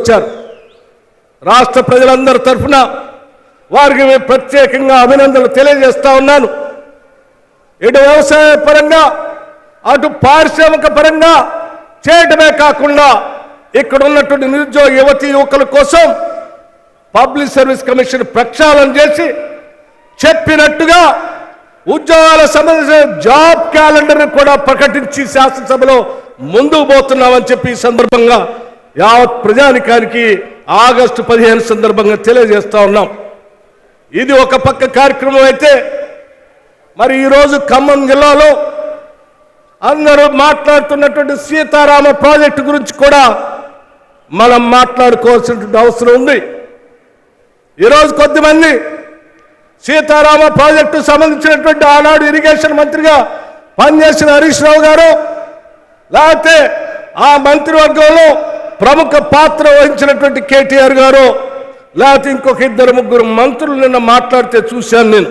వచ్చారు. రాష్ట్ర ప్రజలందరి తరఫున వారికి ప్రత్యేకంగా అభినందనలు తెలియజేస్తా ఉన్నాను. ఇటు వ్యవసాయ పరంగా అటు పారిశ్రామిక పరంగా చేయడమే కాకుండా ఇక్కడ ఉన్నటువంటి నిరుద్యోగ యువతీ యువకుల కోసం పబ్లిక్ సర్వీస్ కమిషన్ ప్రక్షాళన చేసి చెప్పినట్టుగా ఉద్యోగాల సంబంధించిన జాబ్ క్యాలెండర్ కూడా ప్రకటించి శాసనసభలో ముందుకు పోతున్నామని చెప్పి ఈ సందర్భంగా యావత్ ప్రజానికానికి ఆగస్టు 15 సందర్భంగా తెలియజేస్తా ఉన్నాం. ఇది ఒక పక్క కార్యక్రమం అయితే, మరి ఈరోజు ఖమ్మం జిల్లాలో అందరూ మాట్లాడుతున్నటువంటి సీతారామ ప్రాజెక్టు గురించి కూడా మనం మాట్లాడుకోవాల్సినటువంటి అవసరం ఉంది. ఈరోజు కొద్దిమంది సీతారామ ప్రాజెక్టు సంబంధించినటువంటి ఆనాడు ఇరిగేషన్ మంత్రిగా పనిచేసిన హరీష్ రావు గారు, లేకపోతే ఆ మంత్రివర్గంలో ప్రముఖ పాత్ర వహించినటువంటి కేటీఆర్ గారు, లేకపోతే ఇంకొక 2-3 మంత్రులు నిన్న మాట్లాడితే చూశాను నేను.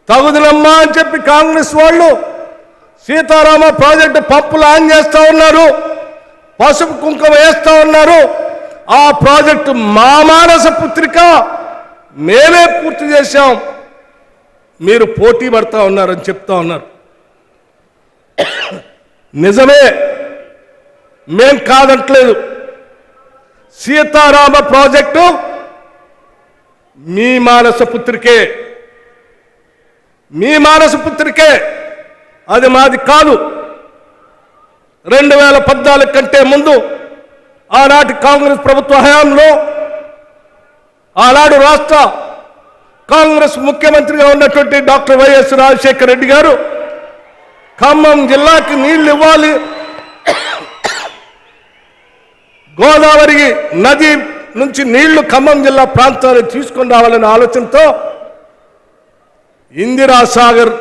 తగుదలమ్మా అని చెప్పి కాంగ్రెస్ వాళ్ళు సీతారామ ప్రాజెక్టు పంపులు ఆన్ చేస్తూ ఉన్నారు, పసుపు కుంకుమ వేస్తూ ఉన్నారు. ఆ ప్రాజెక్టు మా మానస పుత్రిక, మేమే పూర్తి చేశాం, మీరు పోటీ పడతా ఉన్నారని చెప్తా ఉన్నారు. నిజమే, మేం కాదంటలేదు. సీతారామ ప్రాజెక్టు మీ మానస పుత్రికే, మీ మానస పుత్రికే, అది మాది కాదు. 2014 కంటే ముందు ఆనాటి కాంగ్రెస్ ప్రభుత్వ హయాంలో ఆనాడు రాష్ట్ర కాంగ్రెస్ ముఖ్యమంత్రిగా ఉన్నటువంటి డాక్టర్ వైఎస్ రాజశేఖర రెడ్డి గారు ఖమ్మం జిల్లాకి నీళ్లు ఇవ్వాలి, గోదావరి నది నుంచి నీళ్లు ఖమ్మం జిల్లా ప్రాంతానికి తీసుకొని రావాలనే ఆలోచనతో ఇందిరా సాగర్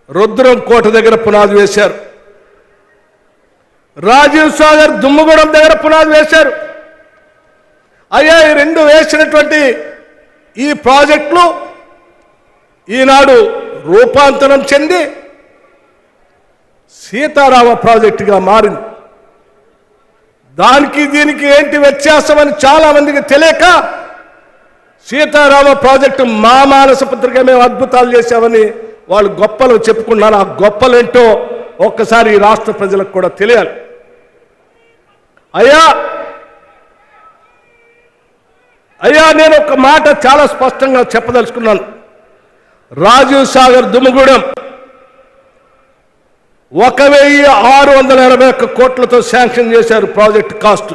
రుద్రం కోట దగ్గర పునాది వేశారు, రాజీవ్ సాగర్ దుమ్మగూడెం దగ్గర పునాది వేశారు. అయ్యా, ఈ 2 వేసినటువంటి ఈ ప్రాజెక్టులు ఈనాడు రూపాంతరం చెంది సీతారామ ప్రాజెక్టుగా మారింది. దానికి దీనికి ఏంటి వ్యత్యాసం అని చాలా మందికి తెలియక సీతారామ ప్రాజెక్టు మా మానస పత్రిక మేము అద్భుతాలు చేశామని వాళ్ళు గొప్పలు చెప్పుకున్నారు. ఆ గొప్పలేంటో ఒక్కసారి ఈ రాష్ట్ర ప్రజలకు కూడా తెలియాలి. అయ్యా నేను ఒక మాట చాలా స్పష్టంగా చెప్పదలుచుకున్నాను. రాజీవ్ సాగర్ దుమ్మగూడెం 1681 కోట్లతో శాంక్షన్ చేశారు ప్రాజెక్ట్ కాస్ట్.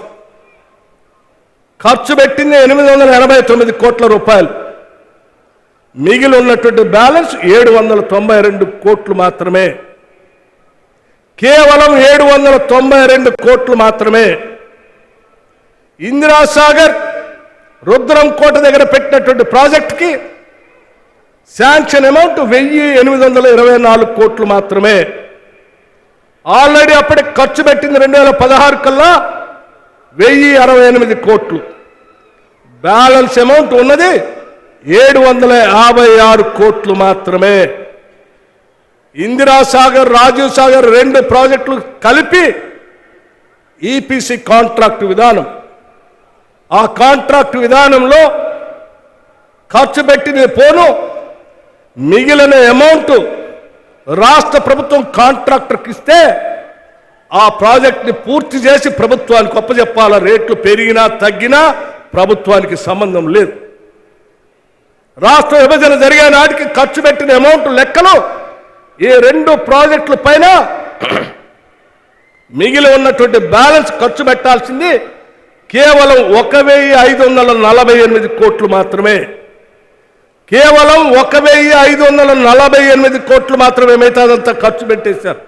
ఖర్చు పెట్టింది 889 కోట్ల రూపాయలు. మిగిలి ఉన్నటువంటి బ్యాలెన్స్ 792 కోట్లు మాత్రమే. కేవలం 792 కోట్లు మాత్రమే. ఇందిరా సాగర్ రుద్రం కోట దగ్గర పెట్టినటువంటి ప్రాజెక్టుకి శాంక్షన్ అమౌంట్ 1824 కోట్లు మాత్రమే. ఆల్రెడీ అప్పటికి ఖర్చు పెట్టింది 2016 కల్లా 1068 కోట్లు. బ్యాలెన్స్ అమౌంట్ ఉన్నది 756 కోట్లు మాత్రమే. ఇందిరా సాగర్, రాజీవ్ సాగర్ 2 ప్రాజెక్టులు కలిపి ఈపీసీ కాంట్రాక్ట్ విధానం. ఆ కాంట్రాక్ట్ విధానంలో ఖర్చు పెట్టిన పోను మిగిలిన అమౌంట్ రాష్ట్ర ప్రభుత్వం కాంట్రాక్టర్కి ఇస్తే ఆ ప్రాజెక్ట్ని పూర్తి చేసి ప్రభుత్వానికి అప్పచెప్పాల. రేట్లు పెరిగినా తగ్గినా ప్రభుత్వానికి సంబంధం లేదు. రాష్ట్ర విభజన జరిగే నాటికి ఖర్చు పెట్టిన అమౌంట్ లెక్కలు ఈ 2 ప్రాజెక్టుల పైన మిగిలి ఉన్నటువంటి బ్యాలెన్స్ ఖర్చు పెట్టాల్సింది కేవలం 1548 కోట్లు మాత్రమే. కేవలం 1548 కోట్లు మాత్రమే. మిగతాదంతా ఖర్చు పెట్టేశారు.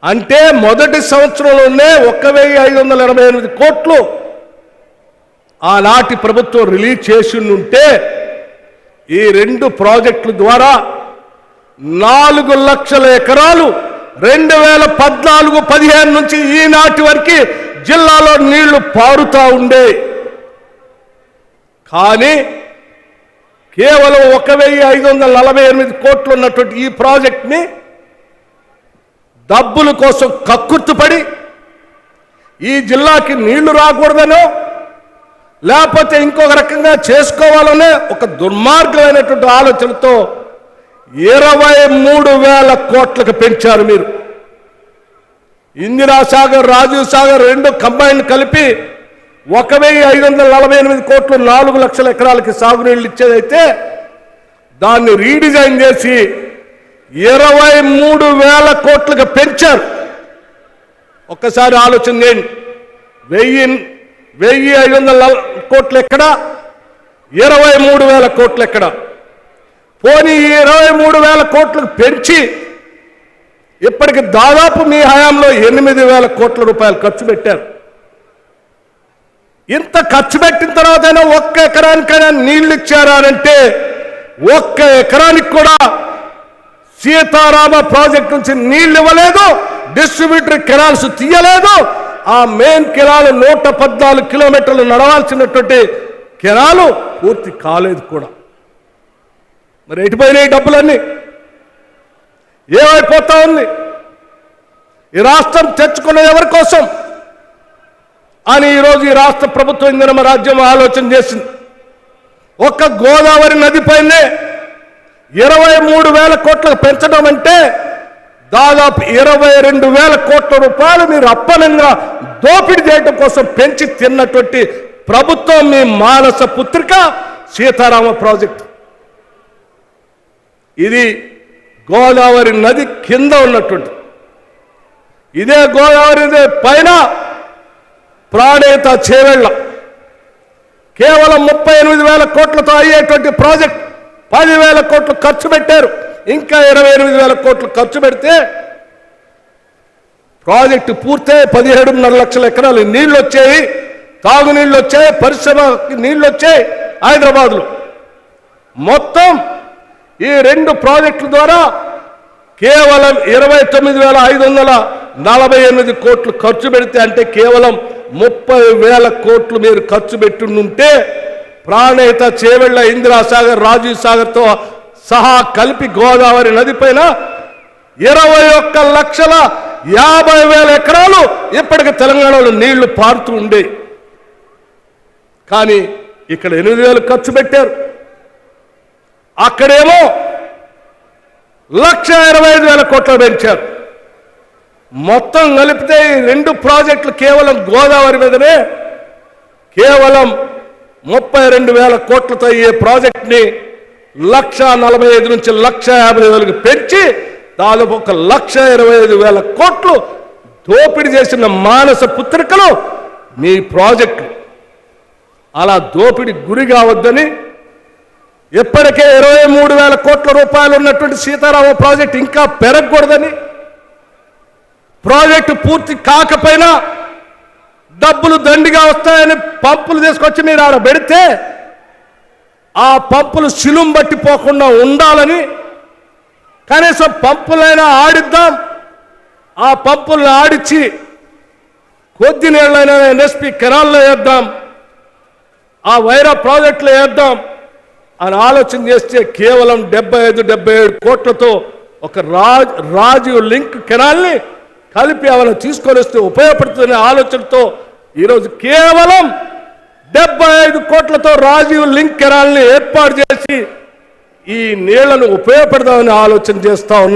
అంటే మొదటి సంవత్సరంలోనే 1588 కోట్లు ఆనాటి ప్రభుత్వం రిలీజ్ చేసి ఉంటే ఈ 2 ప్రాజెక్టుల ద్వారా 4 లక్షల ఎకరాలు 2014-15 నుంచి ఈనాటి వరకు జిల్లాలో నీళ్లు పారుతా ఉండే. కానీ కేవలం 1548 కోట్లు ఉన్నటువంటి ఈ ప్రాజెక్ట్ని డబ్బుల కోసం కక్కుర్తుపడి ఈ జిల్లాకి నీళ్లు రాకూడదనో లేకపోతే ఇంకొక రకంగా చేసుకోవాలనే ఒక దుర్మార్గమైనటువంటి ఆలోచనతో 23,000 కోట్లకు పెంచారు మీరు. ఇందిరా సాగర్, రాజీవ్ సాగర్ రెండు కంబైన్ కలిపి 1,548 కోట్లు 4 లక్షల ఎకరాలకి సాగునీళ్ళు ఇచ్చేదైతే దాన్ని రీడిజైన్ చేసి 23,000 కోట్లకు పెంచారు. ఒక్కసారి ఆలోచన చేయండి. 1,500 కోట్లు ఎక్కడ, 23,000 కోట్లు ఎక్కడ? పోనీ 23,000 కోట్లకు పెంచి ఇప్పటికి దాదాపు మీ హయాంలో 8,000 కోట్ల రూపాయలు ఖర్చు పెట్టారు. ఇంత ఖర్చు పెట్టిన తర్వాతైనా ఒక్క ఎకరానికైనా నీళ్లు ఇచ్చారా అంటే ఒక్క ఎకరానికి కూడా సీతారామ ప్రాజెక్ట్ నుంచి నీళ్లు ఇవ్వలేదు. డిస్ట్రిబ్యూటర్ కెనాల్స్ తీయలేదు. ఆ మెయిన్ కెనాల్ 114 కిలోమీటర్లు నడవాల్సినటువంటి కెనాలు పూర్తి కాలేదు కూడా. మరి ఎటుపోయినాయి డబ్బులన్నీ? ఏమైపోతా ఉంది? ఈ రాష్ట్రం తెచ్చుకున్నది ఎవరి కోసం అని ఈరోజు ఈ రాష్ట్ర ప్రభుత్వం ఇంధన రాజ్యం ఆలోచన చేసింది. ఒక్క గోదావరి నదిపైనే 23,000 కోట్లకు పెంచడం అంటే దాదాపు 22,000 కోట్ల రూపాయలు మీరు అప్పనంగా దోపిడీ చేయడం కోసం పెంచి తిన్నటువంటి ప్రభుత్వం మీ మానస పుత్రిక సీతారామ ప్రాజెక్టు. ఇది గోదావరి నది కింద ఉన్నటువంటి, ఇదే గోదావరి పైన ప్రాణేత చేవెళ్ళ కేవలం 38,000 కోట్లతో అయ్యేటువంటి ప్రాజెక్ట్ 10,000 కోట్లు ఖర్చు పెట్టారు. ఇంకా 28,000 కోట్లు ఖర్చు పెడితే ప్రాజెక్టు పూర్తయి 17.5 లక్షల ఎకరాలు నీళ్లు వచ్చాయి, తాగునీళ్ళు వచ్చాయి, పరిశ్రమకి నీళ్లు వచ్చాయి. హైదరాబాద్లో మొత్తం ఈ రెండు ప్రాజెక్టుల ద్వారా కేవలం 29,548 కోట్లు ఖర్చు పెడితే, అంటే కేవలం 30,000 కోట్లు మీరు ఖర్చు పెట్టుంటే ప్రాణేత చేవెళ్ళ, ఇందిరా సాగర్, రాజీవ్ సాగర్తో సహా కలిపి గోదావరి నది పైన 21,50,000 ఎకరాలు ఇప్పటికి తెలంగాణలో నీళ్లు పారుతూ ఉండే. కానీ ఇక్కడ 8,000 ఖర్చు పెట్టారు. అక్కడేమో 1,25,000 కోట్లు పెంచారు. మొత్తం కలిపితే ఈ రెండు ప్రాజెక్టులు కేవలం గోదావరి మీదనే కేవలం 32,000 కోట్లతో అయ్యే ప్రాజెక్ట్ని 1,45,000 నుంచి 1,50,000కి పెంచి దాదాపు 1,25,000 కోట్లు దోపిడీ చేసిన మానస పుత్రికలు మీ ప్రాజెక్టులు. అలా దోపిడీ గురి కావద్దని ఇప్పటికే 23,000 కోట్ల రూపాయలు ఉన్నటువంటి సీతారామ ప్రాజెక్టు ఇంకా పెరగకూడదని, ప్రాజెక్టు పూర్తి కాకపోయినా డబ్బులు దండిగా వస్తాయని పంపులు తీసుకొచ్చి మీరు ఆడ పెడితే ఆ పంపులు శిలుం బట్టిపోకుండా ఉండాలని కనీసం పంపులైనా ఆడిద్దాం, ఆ పంపులను ఆడిచ్చి కొద్ది నీళ్ళైనా ఎన్ఎస్పి కెనాల్లో వేద్దాం, ఆ వైరా ప్రాజెక్టులో వేద్దాం అని ఆలోచన చేస్తే కేవలం 75-77 కోట్లతో ఒక రాజీవ్ లింక్ కెనాల్ని కలిపి అవన్నీ తీసుకొని వస్తే ఉపయోగపడుతుందనే ఆలోచనతో ఈరోజు కేవలం 75 కోట్లతో రాజీవ్ లింక్ కెనాల్ని ఏర్పాటు చేసి ఈ నీళ్లను ఉపయోగపడదామని ఆలోచన చేస్తా ఉన్నారు.